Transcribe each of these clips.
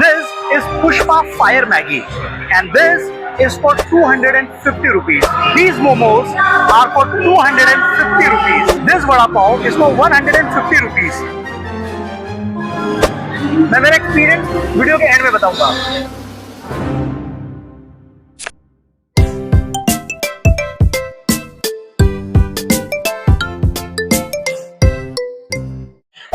This is Pushpa Fire Maggie, and this is for 250 rupees. These momos are for 250 rupees. This vada pav is for 150 rupees. मैं मेरा experience video के end में बताऊंगा.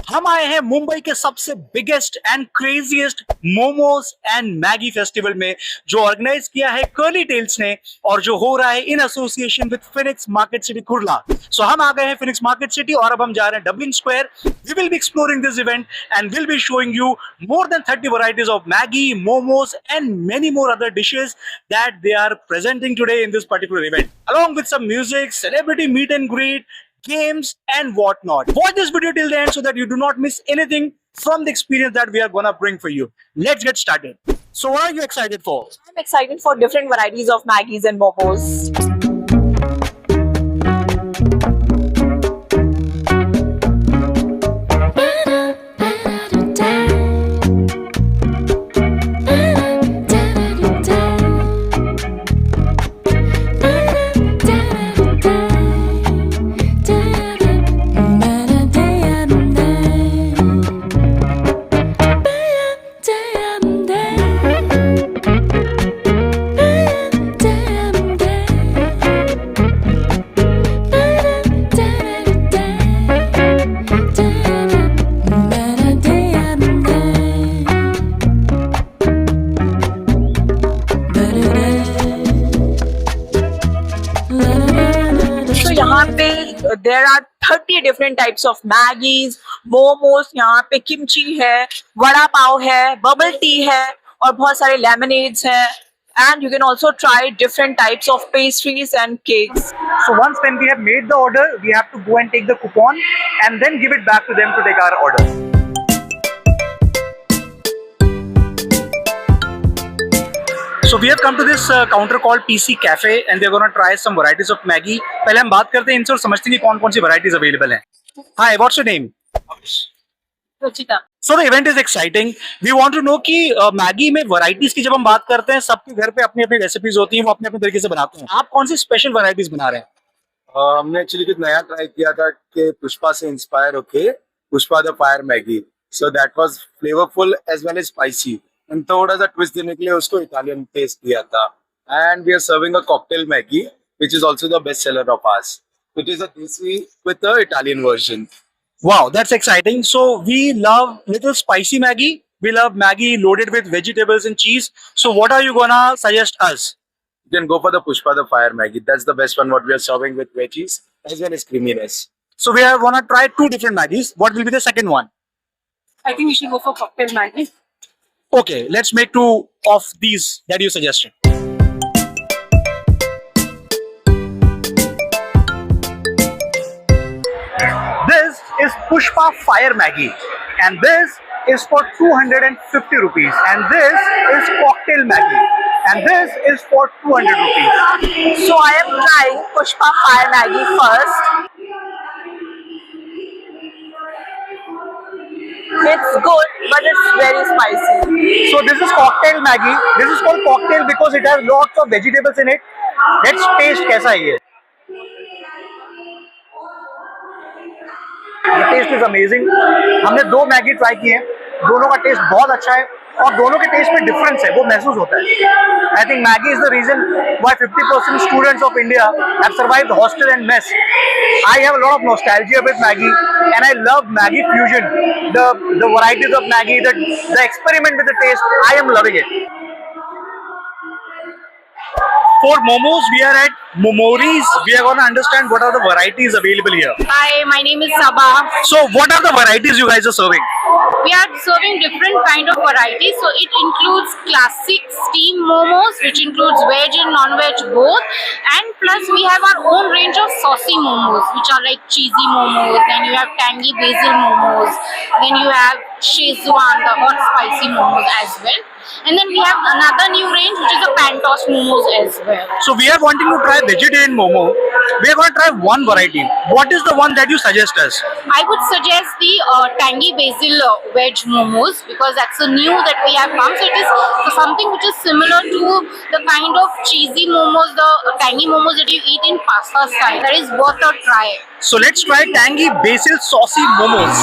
हम आए हैं मुंबई के सबसे biggest and craziest momos and Maggi festival में, जो ऑर्गेनाइज किया है कर्ली टेल्स ने और जो हो रहा है in association with Phoenix Market City Kurla. So हम आ गए हैं फिनिक्स मार्केट सिटी और अब हम जा रहे हैं Dublin square. We will be exploring this event and will be showing you more than 30 varieties of Maggi, momos and many more other dishes that they are presenting today in this particular event, along with some music, celebrity meet and greet, games and whatnot. Watch this video till the end so that you do not miss anything from the experience that we are gonna bring for you. Let's get started. So what are you excited for? I'm excited for different varieties of Maggies and momos. यहाँ पे there are 30 different types of Maggies, momos, यहाँ पे kimchi है, वड़ा पाव है, bubble tea है और बहुत सारे lemonades हैं. And you can also try different types of pastries and cakes. So once when we have made the order, we have to go and take the coupon and then give it back to them to take our order. So we have come to this counter called PC Cafe and they're going to try some varieties of Maggi. पहले हम बात करते हैं इनसे और समझते हैं कि कौन-कौन सी varieties available हैं. Hi, what's your name? Ruchita. So the event is exciting. We want to know कि मैगी में varieties की जब हम बात करते हैं, सबके घर पे अपनी अपनी रेसिपीज होती हैं, वो अपने अपने तरीके से बनाते हैं. आप कौन सी स्पेशल varieties बना रहे हैं? हमने एक्चुअली कुछ नया ट्राई किया था कि पुष्पा से इंस्पायर होके Pushpa the fire Maggi. So that was flavourful as well as spicy. And थोड़ा सा ट्विस्ट देने के लिए उसको इटालियन टेस्ट दिया था. And we are serving a cocktail Maggi which is also the best seller of ours. It is a desi with a Italian version. Wow, that's exciting. So we love little spicy Maggi. We love Maggi loaded with vegetables and cheese. So what are you gonna suggest us? You can go for the Pushpa the fire Maggi. That's the best one what we are serving with veggies as well as creaminess. So we are gonna try two different Maggis. What will be the second one? I think we should go for cocktail Maggi. Okay, let's make two of these that you suggested. This is Pushpa Fire Maggi and this is for 250 rupees and this is Cocktail Maggi and this is for 200 rupees. So I am trying Pushpa Fire Maggi first. It's good, but it's very spicy. So this is Cocktail Maggi. This is called cocktail because it has lots of vegetables in it. Let's taste कैसा है ये. The taste is amazing. हमने दो Maggi try किए हैं, दोनों का test बहुत अच्छा है और दोनों के टेस्ट में डिफरेंस है, वो महसूस होता है. I think Maggi is the reason why 50% students of India have survived hostel and mess. I have a lot of nostalgia with Maggi and I love Maggi fusion. The varieties of Maggi, the experiment with the taste, I am loving it. For momos, we are at Momoris. We are going to understand what are the varieties available here. Hi, my name is Sabha. So, what are the varieties you guys are serving? We are serving different kind of varieties. So it includes classic steam momos, which includes veg and non-veg both. And plus we have our own range of saucy momos, which are like cheesy momos. Then you have tangy basil momos. Then you have Szechuan, the hot spicy momos as well. And then we have another new range which is the pan tossed momos as well. So we are wanting to try try vegetarian momo. We are going to try one variety. What is the one that you suggest us? I would suggest the tangy basil veg momos because that's the new that we have come. So it is something which is similar to the kind of cheesy momos, the tangy momos that you eat in pasta style. That is worth a try. So let's try tangy basil saucy momos.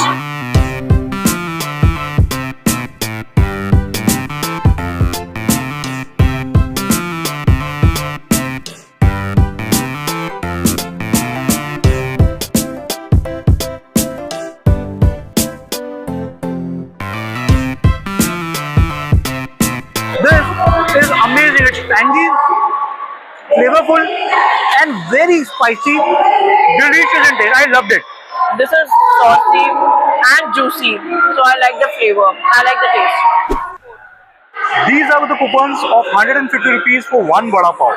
This is amazing. It's tangy, flavorful, and very spicy. Delicious in taste. I loved it. This is saucy and juicy, so I like the flavor. I like the taste. These are the coupons of 150 rupees for one vada pav.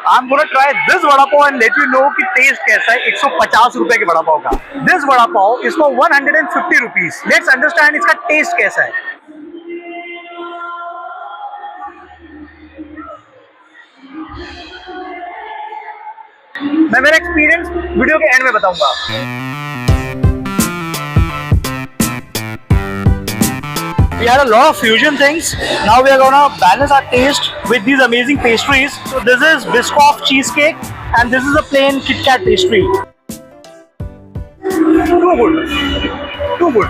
I'm gonna try this vada pav and let you know कि taste कैसा है 150 रुपए के vada pav का. This vada pav is for 150 rupees. Let's understand इसका taste कैसा है. मैं मेरा एक्सपीरियंस वीडियो के एंड में बताऊंगा. We had a lot of fusion things. Now we are gonna balance our taste with these amazing pastries. So this is Biscoff cheesecake and this is a plain Kit Kat pastry. Too good. Too good.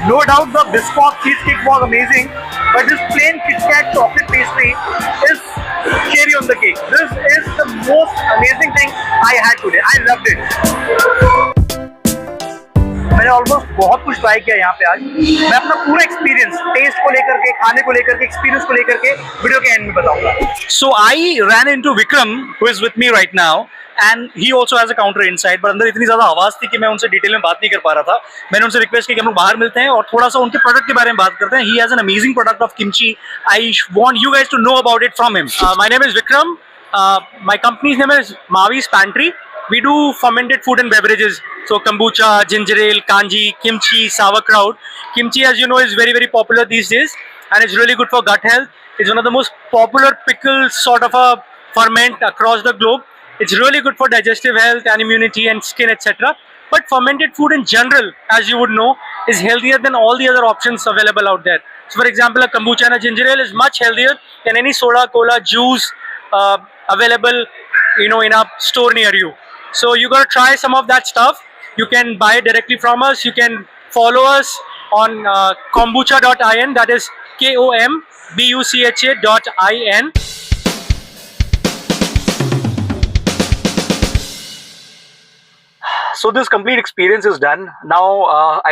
No doubt the Biscoff cheesecake was amazing, but this plain Kit Kat chocolate pastry is cherry on the cake. This is the most amazing thing I had today. I loved it. मैंने almost बहुत कुछ try किया यहाँ पे आज. मैं अपना पूरा एक्सपीरियंस टेस्ट को लेकर के, खाने को लेकर के, एक्सपीरियंस को लेकर के वीडियो के एंड में बताऊंगा. So I ran into Vikram who is with me right now and he also has a counter inside. पर अंदर इतनी ज्यादा आवाज थी कि मैं उनसे डिटेल में बात नहीं कर पा रहा था. मैंने उनसे रिक्वेस्ट की कि हम लोग बाहर मिलते हैं और थोड़ा सा उनके प्रोडक्ट के बारे में बात करते हैं. He has an amazing product of kimchi. I want you guys to know about it from him. My name is Vikram. My company's name is Mavi's Pantry. We do fermented food and beverages. So kombucha, ginger ale, kanji, kimchi, sauerkraut. Kimchi, as you know, is very, very popular these days. And it's really good for gut health. It's one of the most popular pickle sort of a ferment across the globe. It's really good for digestive health and immunity and skin, etc. But fermented food in general, as you would know, is healthier than all the other options available out there. So for example, a kombucha and a ginger ale is much healthier than any soda, cola, juice available, in a store near you. So you gotta try some of that stuff. You can buy it directly from us. You can follow us on kombucha.in. That is KOMBUCHA.in. So this complete experience is done. Now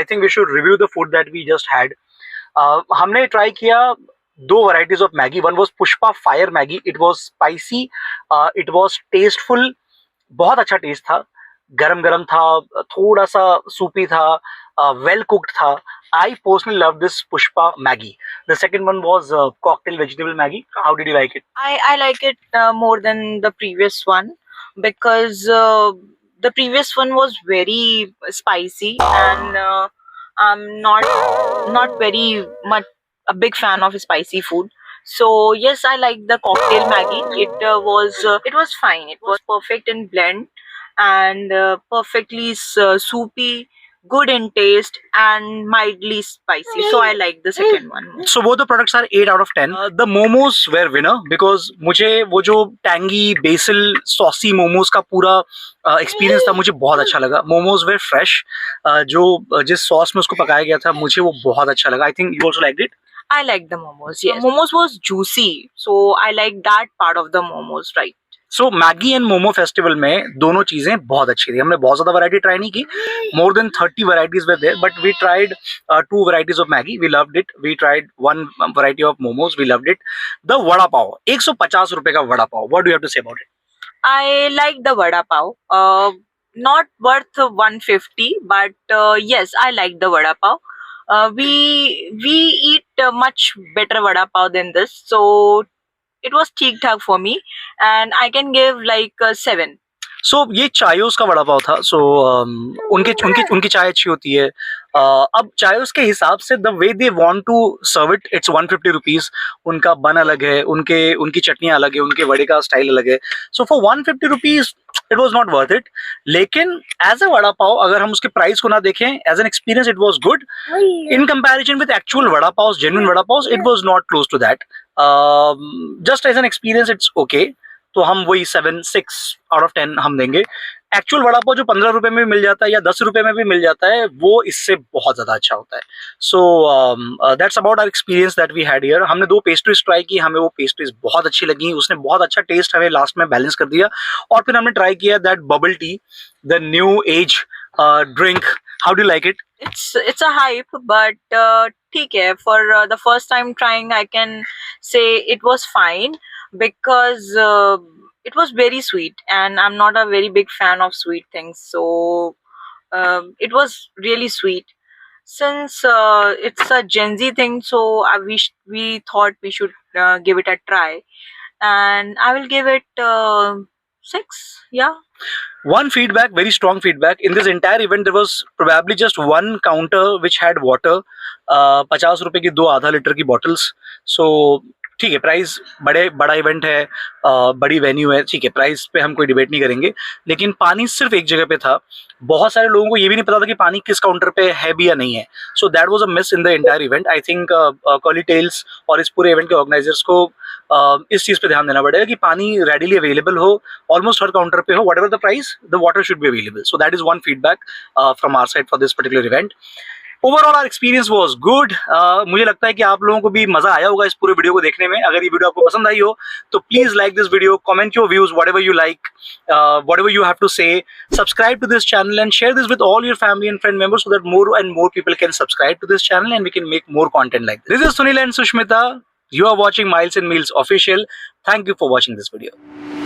I think we should review the food that we just had. हमने try किया दो varieties of Maggi. One was Pushpa Fire Maggi. It was spicy. It was tasteful. बहुत अच्छा test था. गरम गरम था, थोड़ा सा सूपी था, well cooked था. I personally love this Pushpa Maggi. The second one was cocktail vegetable Maggi. How did you like it? I like it more than the previous one because the previous one was very spicy and I'm not very much a big fan of spicy food. So yes, I like the cocktail Maggi. It was fine. It was perfect in blend and perfectly soupy, good in taste and mildly spicy. So I like the second one more. So both the products are 8 out of 10. The momos were winner because मुझे वो जो tangy basil saucy momos का पूरा experience था मुझे बहुत अच्छा लगा. Momos were fresh. जो जिस sauce में उसको पकाया गया था मुझे वो बहुत अच्छा लगा. I think you also liked it. I like the momos. Yes, momos was juicy, so I like that part of the momos, right? So Maggi and Momo Festival में दोनों चीजें बहुत अच्छी थी. हमने बहुत ज्यादा वैरायटी ट्राई नहीं की. More than 30 varieties were there, but we tried 2 varieties of Maggi. We loved it. We tried 1 variety of momos. We loved it. The vada pav, 150 रुपए का vada pav. What do you have to say about it? I like the vada pav. Not worth 150, but yes, I like the vada pav. We eat much better vada pav than this, so it was ठीक ठाक for me, and I can give like 7. सो ये चायोस का वड़ा पाव था. सो उनकी उनकी उनकी चाय अच्छी होती है. अब चायोस के हिसाब से the way they want to serve it, it's 150 rupees. उनका बन अलग है, उनकी चटनियाँ अलग है, उनके वड़े का स्टाइल अलग है. So for 150 rupees it was not worth it. लेकिन एज अ वड़ा पाव अगर हम उसके प्राइस को ना देखें, as an experience it was good. In comparison with actual vada pav, genuine vada pav, it was not close to that. Just as an experience it's okay. तो हम वही 7-6 आउट ऑफ 10 हम देंगे. एक्चुअल वड़ा पाव जो 15 रुपए में मिल जाता है या 10 रुपए में भी मिल जाता है, वो इससे बहुत ज्यादा अच्छा होता है. So that's about our experience that we had here. हमने 2 पेस्ट्रीज ट्राई की, हमें वो पेस्ट्रीज बहुत अच्छी लगी. उसने बहुत अच्छा टेस्ट हमें लास्ट में बैलेंस कर दिया. और फिर हमने ट्राई किया that bubble tea, the new age drink. How do like it? It's a hype, but ठीक है. For the first time trying, I can say it was fine because it was very sweet, and I'm not a very big fan of sweet things. So it was really sweet. Since it's a Gen Z thing, so we thought we should give it a try, and I will give it 6. Yeah. One feedback, very strong feedback. In this entire event, there was probably just one counter which had water. 50 रुपए की 2 आधा litre की bottles. सो ठीक है, price बड़ा event है, बड़ी venue है, ठीक है, प्राइस पे हम कोई डिबेट नहीं करेंगे. लेकिन पानी सिर्फ एक जगह पे था. बहुत सारे लोगों को ये भी नहीं पता था कि पानी किस काउंटर पे है भी या नहीं है. So that was a miss in the entire event. I think curly tails और इस पूरे इवेंट के ऑर्गेनाइजर्स को इस चीज पे ध्यान देना पड़ेगा कि पानी रेडिली अवेलेबल हो, ऑलमोस्ट हर काउंटर पे हो. Whatever the price, the water should be available. So that is one feedback from our side for this particular event. Overall our experience was good. मुझे लगता है कि आप लोगों को भी मजा आया होगा इस पूरे वीडियो को देखने में. अगर ये वीडियो आपको पसंद आई हो तो please like this video, comment your views, whatever you like, whatever you have to say. Subscribe to this channel and share this with all your family and friend members so that more and more people can subscribe to this channel and we can make more content like this. This is Sunil and Sushmita. You are watching Miles and Meals Official. Thank you for watching this video.